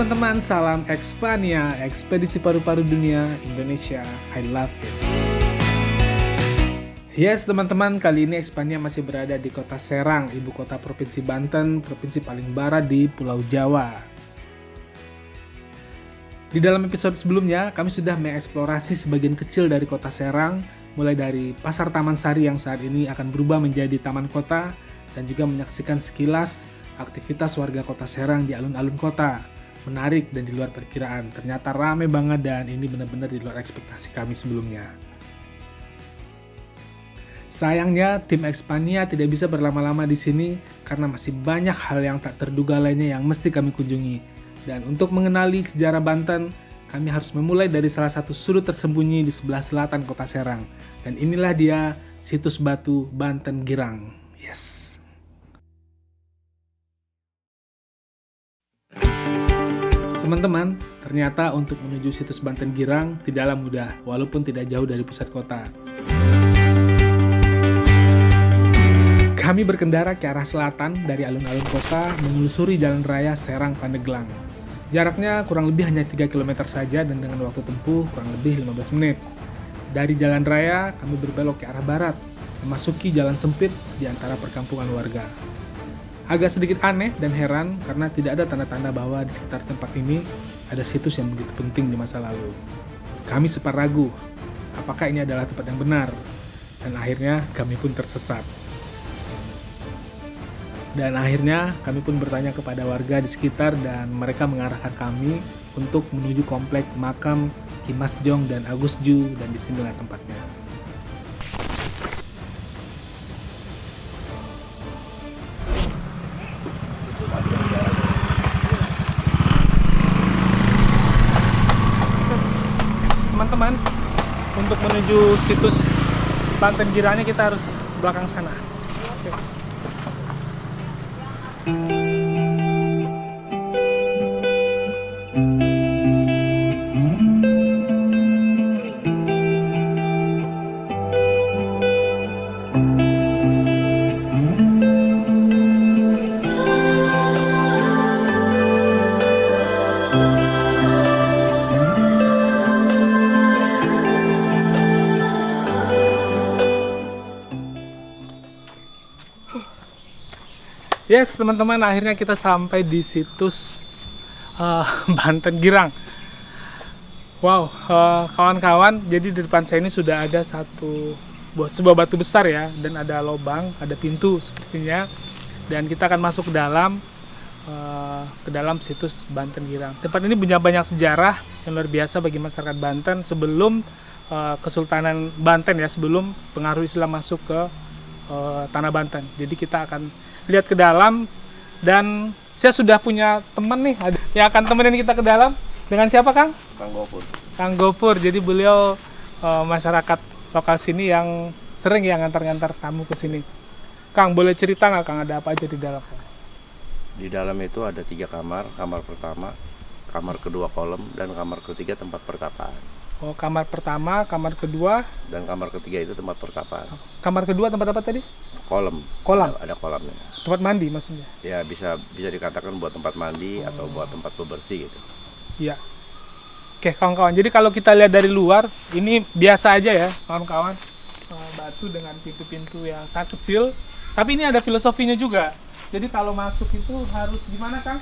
teman-teman, salam Expania, ekspedisi paru-paru dunia Indonesia. I love it. Yes teman-teman, kali ini Expania masih berada di kota Serang, ibu kota Provinsi Banten, provinsi paling barat di Pulau Jawa. Di dalam episode sebelumnya, kami sudah mengeksplorasi sebagian kecil dari kota Serang, mulai dari Pasar Taman Sari yang saat ini akan berubah menjadi taman kota, dan juga menyaksikan sekilas aktivitas warga kota Serang di alun-alun kota. Menarik dan di luar perkiraan. Ternyata rame banget dan ini benar-benar di luar ekspektasi kami sebelumnya. Sayangnya tim Expania tidak bisa berlama-lama di sini karena masih banyak hal yang tak terduga lainnya yang mesti kami kunjungi. Dan untuk mengenali sejarah Banten, kami harus memulai dari salah satu sudut tersembunyi di sebelah selatan kota Serang. Dan inilah dia situs batu Banten Girang. Yes. Teman-teman, ternyata untuk menuju situs Banten Girang tidaklah mudah, walaupun tidak jauh dari pusat kota. Kami berkendara ke arah selatan dari alun-alun kota, menelusuri jalan raya Serang Pandeglang. Jaraknya kurang lebih hanya 3 km saja dan dengan waktu tempuh kurang lebih 15 menit. Dari jalan raya, kami berbelok ke arah barat, memasuki jalan sempit di antara perkampungan warga. Agak sedikit aneh dan heran karena tidak ada tanda-tanda bahwa di sekitar tempat ini ada situs yang begitu penting di masa lalu. Kami sempat ragu, apakah ini adalah tempat yang benar? Dan akhirnya kami pun tersesat. Dan akhirnya kami pun bertanya kepada warga di sekitar dan mereka mengarahkan kami untuk menuju komplek makam Ki Mas Jong dan Agus Ju dan disinilah tempatnya. Teman-teman, untuk menuju situs Banten Girangnya kita harus belakang sana. Oke. Yes teman-teman, akhirnya kita sampai di situs Banten Girang. Wow, kawan-kawan, jadi di depan saya ini sudah ada sebuah batu besar ya, dan ada lubang, ada pintu sepertinya, dan kita akan masuk ke dalam situs Banten Girang. Tempat ini punya banyak sejarah yang luar biasa bagi masyarakat Banten sebelum Kesultanan Banten ya, sebelum pengaruh Islam masuk ke tanah Banten. Jadi kita akan lihat ke dalam dan saya sudah punya teman nih yang akan temenin kita ke dalam. Dengan siapa Kang? Kang Gopur. Kang Gopur. Jadi beliau masyarakat lokal sini yang sering ya ngantar-ngantar tamu ke sini. Kang, boleh cerita nggak Kang ada apa aja di dalam? Di dalam itu ada 3 kamar. Kamar pertama, kamar kedua kolom, dan kamar ketiga tempat pertapaan. Oh, kamar pertama, kamar kedua, Dan kamar ketiga itu tempat pertapaan. kamar kedua tempat apa tadi? Kolam. Kolam. Ada kolamnya. Tempat mandi maksudnya? Ya bisa dikatakan buat tempat mandi atau buat tempat bebersih gitu. Iya. Oke kawan-kawan, jadi kalau kita lihat dari luar, ini biasa aja ya kawan-kawan. Batu dengan pintu-pintu yang sangat kecil, tapi ini ada filosofinya juga. Jadi kalau masuk itu harus gimana Kang?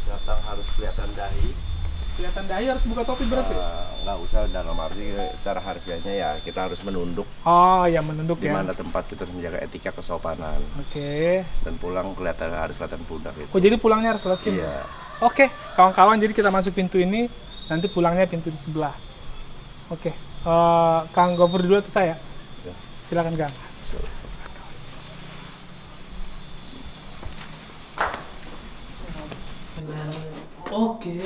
Datang harus kelihatan dahi. Kelihatan dahi harus buka topi berarti? Nggak usah, dalam arti secara harfiahnya ya kita harus menunduk. Oh ya, menunduk Di ya. mana tempat kita harus menjaga etika kesopanan. Oke. Dan pulang harus kelihatan pundak gitu. Oh jadi pulangnya harus lewat sini? Iya. Oke kawan-kawan, jadi kita masuk pintu ini, nanti pulangnya pintu di sebelah. Oke. Kang Gopur dulu atau saya? Ya. Silakan Kang. Oke.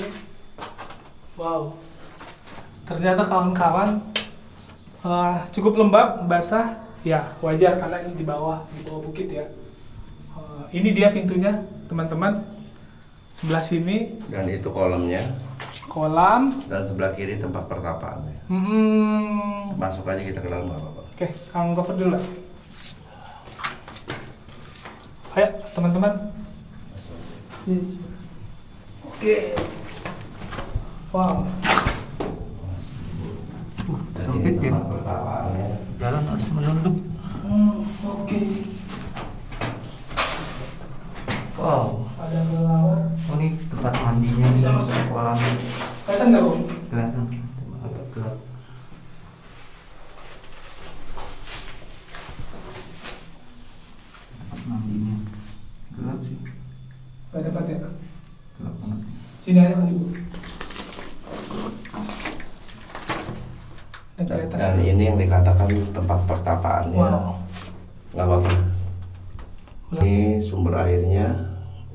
Wow. Ternyata kawan-kawan cukup lembab, basah. Ya, wajar karena ini di bawah bukit ya. Ini dia pintunya, teman-teman. Sebelah sini Dan itu kolamnya. kolam. Dan sebelah kiri tempat pertapaan. Masuk aja kita ke dalam nggak apa-apa. Oke, Kang Gopur dulu lah. Ayo, teman-teman. Yes. Oke. Wow. Sempit ya. Jalan harus menunduk. Oke. Wow. Ada kelelawar. Oh, ini tempat mandinya nih, kolam. Kelihatan nggak, Bu? Kelihatan. Agak gelap. Tempat mandinya. Gelap sih. Nggak dapat ya? Gelap banget. Sini aja kali, Bu. Dan kelihatan. Dan ini yang dikatakan tempat pertapaannya. Wow. Nggak apa-apa. Ini sumber airnya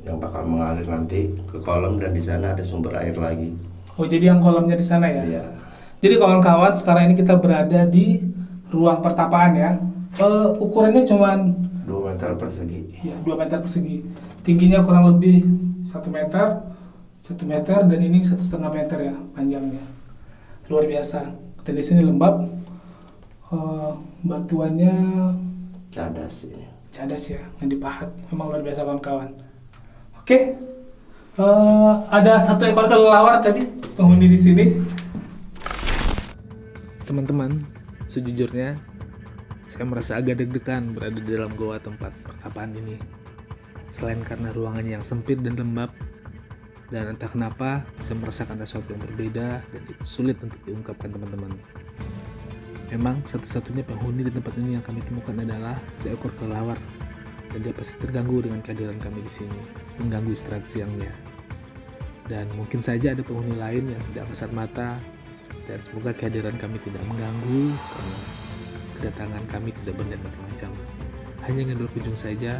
yang bakal mengalir nanti ke kolam, dan di sana ada sumber air lagi. Oh, jadi yang kolamnya di sana ya? Iya. Jadi kawan-kawan, sekarang ini kita berada di ruang pertapaan ya. Ukurannya cuman 2 meter persegi. ya 2 meter persegi. Tingginya kurang lebih 1 meter, 1 meter, dan ini 1,5 meter ya panjangnya. Luar biasa. Dan di sini lembab. Batuannya Cadas ini. cadas ya, yang dipahat. Memang luar biasa kawan-kawan. Oke. Ada 1 ekor kelelawar tadi penghuni di sini. Teman-teman, sejujurnya saya merasa agak deg-degan berada di dalam goa tempat pertapaan ini. Selain karena ruangannya yang sempit dan lembab, dan entah kenapa saya merasakan ada sesuatu yang berbeda dan itu sulit untuk diungkapkan teman-teman. Memang satu-satunya penghuni di tempat ini yang kami temukan adalah seekor kelelawar, dan dia pasti terganggu dengan kehadiran kami di sini, mengganggu istirahat siangnya. Dan mungkin saja ada penghuni lain yang tidak kasat mata, dan semoga kehadiran kami tidak mengganggu karena kedatangan kami tidak benda macam-macam. Hanya ingin berkunjung saja.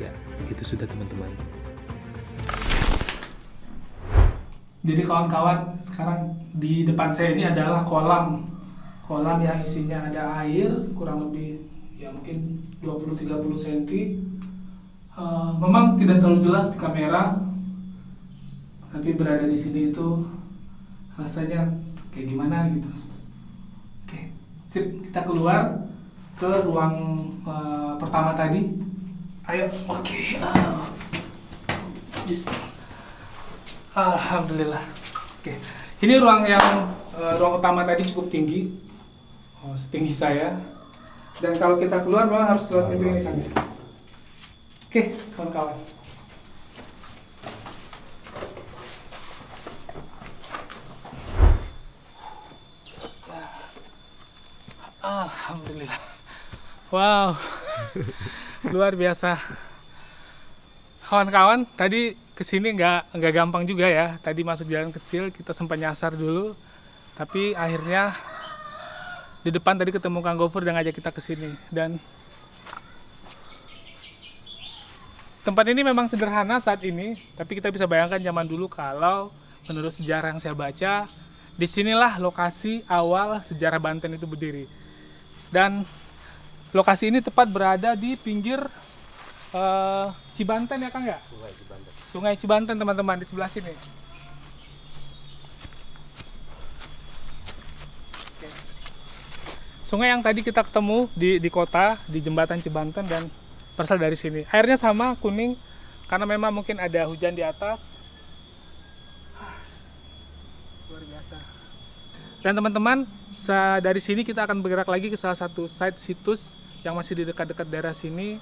Ya, begitu sudah teman-teman. Jadi kawan-kawan, sekarang di depan saya ini adalah kolam yang isinya ada air kurang lebih ya mungkin 20-30 cm. Memang tidak terlalu jelas di kamera, tapi berada di sini itu rasanya kayak gimana gitu. Oke, sip, kita keluar ke ruang pertama tadi. Ayo, oke. Alhamdulillah. Oke, ini ruang utama tadi cukup tinggi, setinggi saya. Dan kalau kita keluar memang harus lewat pintu ini kan ya. Oke, kawan-kawan. Alhamdulillah. Wow. Luar biasa. Kawan-kawan, tadi kesini nggak gampang juga ya. Tadi masuk jalan kecil, kita sempat nyasar dulu. Tapi akhirnya di depan tadi ketemu Kang Gofur dan ngajak kita kesini. Dan tempat ini memang sederhana saat ini, tapi kita bisa bayangkan zaman dulu kalau menurut sejarah yang saya baca, disinilah lokasi awal sejarah Banten itu berdiri. Dan lokasi ini tepat berada di pinggir Cibanten ya Kang ya? Sungai Cibanten teman-teman, di sebelah sini. Oke. Sungai yang tadi kita ketemu di kota, di jembatan Cibanten, dan berasal dari sini. Airnya sama, kuning, karena memang mungkin ada hujan di atas. Luar biasa. Dan teman-teman, dari sini kita akan bergerak lagi ke salah satu site situs yang masih di dekat-dekat daerah sini,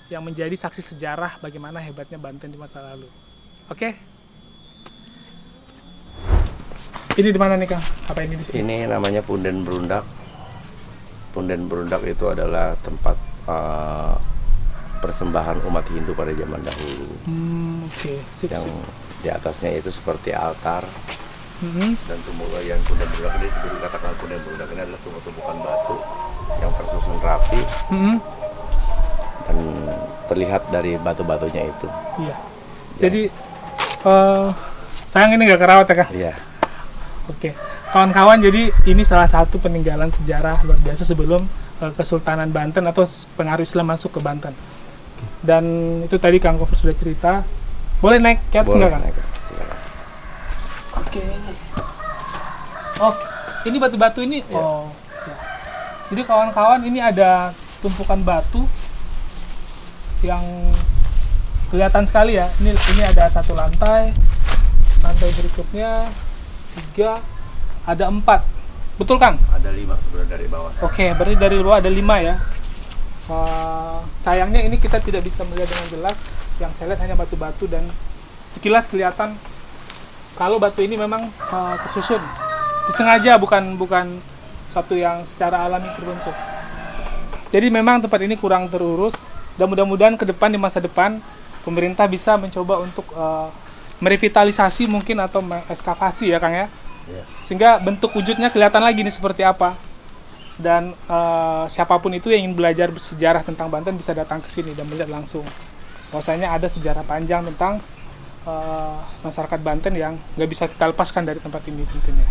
yang menjadi saksi sejarah bagaimana hebatnya Banten di masa lalu. Oke? Ini di mana nih Kang? Apa ini di sini? Ini namanya Punden Berundak. Punden Berundak itu adalah tempat persembahan umat Hindu pada zaman dahulu. Oke. Sip, Yang sip. di atasnya itu seperti altar. Mhm. Dan tumbuhan Punden Berundak ini seperti dikatakan Punden Berundak ini adalah tumbuh-tumbukan batu yang tersusun rapi. Mhm. Dan terlihat dari batu-batunya itu. Iya. Jadi sayang ini nggak kerawat ya Kang? Iya. Oke. Kawan-kawan, jadi ini salah satu peninggalan sejarah luar biasa sebelum Kesultanan Banten atau pengaruh Islam masuk ke Banten. Dan itu tadi Kang Gofur sudah cerita. Boleh naik ke atas nggak Kang? naik, silakan. Oke. Oh, ini batu-batu ini. Ya. Oh. Ya. Jadi kawan-kawan, ini ada tumpukan batu yang kelihatan sekali ya. Ini ada satu lantai berikutnya, 3, ada 4. Betul Kang? Ada 5 sebenarnya dari bawah. Oke, berarti dari bawah ada 5 ya. Sayangnya ini kita tidak bisa melihat dengan jelas. Yang saya lihat hanya batu-batu dan sekilas kelihatan kalau batu ini memang tersusun. Disengaja, bukan satu yang secara alami terbentuk. Jadi memang tempat ini kurang terurus dan mudah-mudahan ke depan, di masa depan, pemerintah bisa mencoba untuk merevitalisasi mungkin atau mengekskavasi ya Kang ya. Ya. Sehingga bentuk wujudnya kelihatan lagi nih seperti apa. Dan siapapun itu yang ingin belajar bersejarah tentang Banten bisa datang ke sini dan melihat langsung. Bahwasanya ada sejarah panjang tentang masyarakat Banten yang nggak bisa kita lepaskan dari tempat ini tentunya.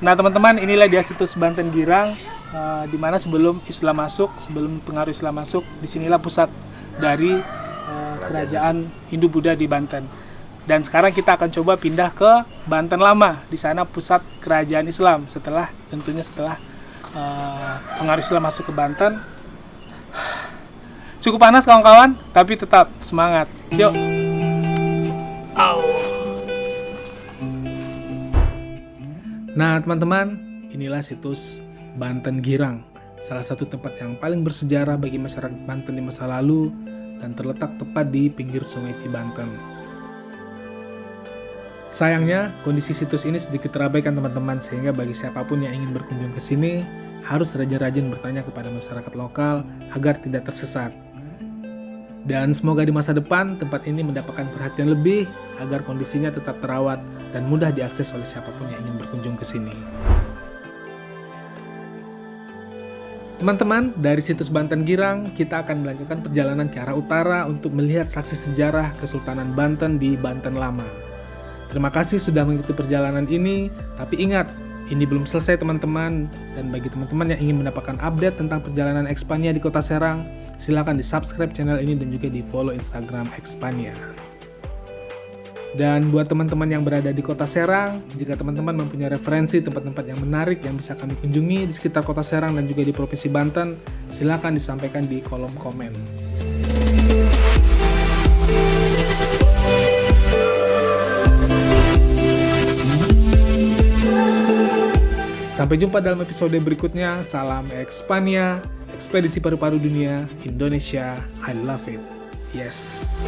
Nah teman-teman, inilah dia situs Banten Girang, di mana sebelum Islam masuk, sebelum pengaruh Islam masuk, disinilah pusat dari kerajaan Hindu-Buddha di Banten. Dan sekarang kita akan coba pindah ke Banten Lama, di sana pusat kerajaan Islam. Setelah pengaruh Islam masuk ke Banten. Cukup panas kawan-kawan, tapi tetap semangat. Yuk. Nah teman-teman, inilah situs Banten Girang, salah satu tempat yang paling bersejarah bagi masyarakat Banten di masa lalu dan terletak tepat di pinggir Sungai Cibanten. Sayangnya, kondisi situs ini sedikit terabaikan teman-teman, sehingga bagi siapapun yang ingin berkunjung ke sini harus rajin-rajin bertanya kepada masyarakat lokal agar tidak tersesat. Dan semoga di masa depan tempat ini mendapatkan perhatian lebih agar kondisinya tetap terawat dan mudah diakses oleh siapapun yang ingin berkunjung ke sini. Teman-teman, dari situs Banten Girang, kita akan melanjutkan perjalanan ke arah utara untuk melihat saksi sejarah Kesultanan Banten di Banten Lama. Terima kasih sudah mengikuti perjalanan ini, tapi ingat, ini belum selesai teman-teman, dan bagi teman-teman yang ingin mendapatkan update tentang perjalanan Xpania di Kota Serang, silakan di-subscribe channel ini dan juga di-follow Instagram Xpania. Dan buat teman-teman yang berada di Kota Serang, jika teman-teman mempunyai referensi tempat-tempat yang menarik yang bisa kami kunjungi di sekitar Kota Serang dan juga di Provinsi Banten, silakan disampaikan di kolom komen. Sampai jumpa dalam episode berikutnya. Salam Xpania, ekspedisi paru-paru dunia, Indonesia, I love it. Yes.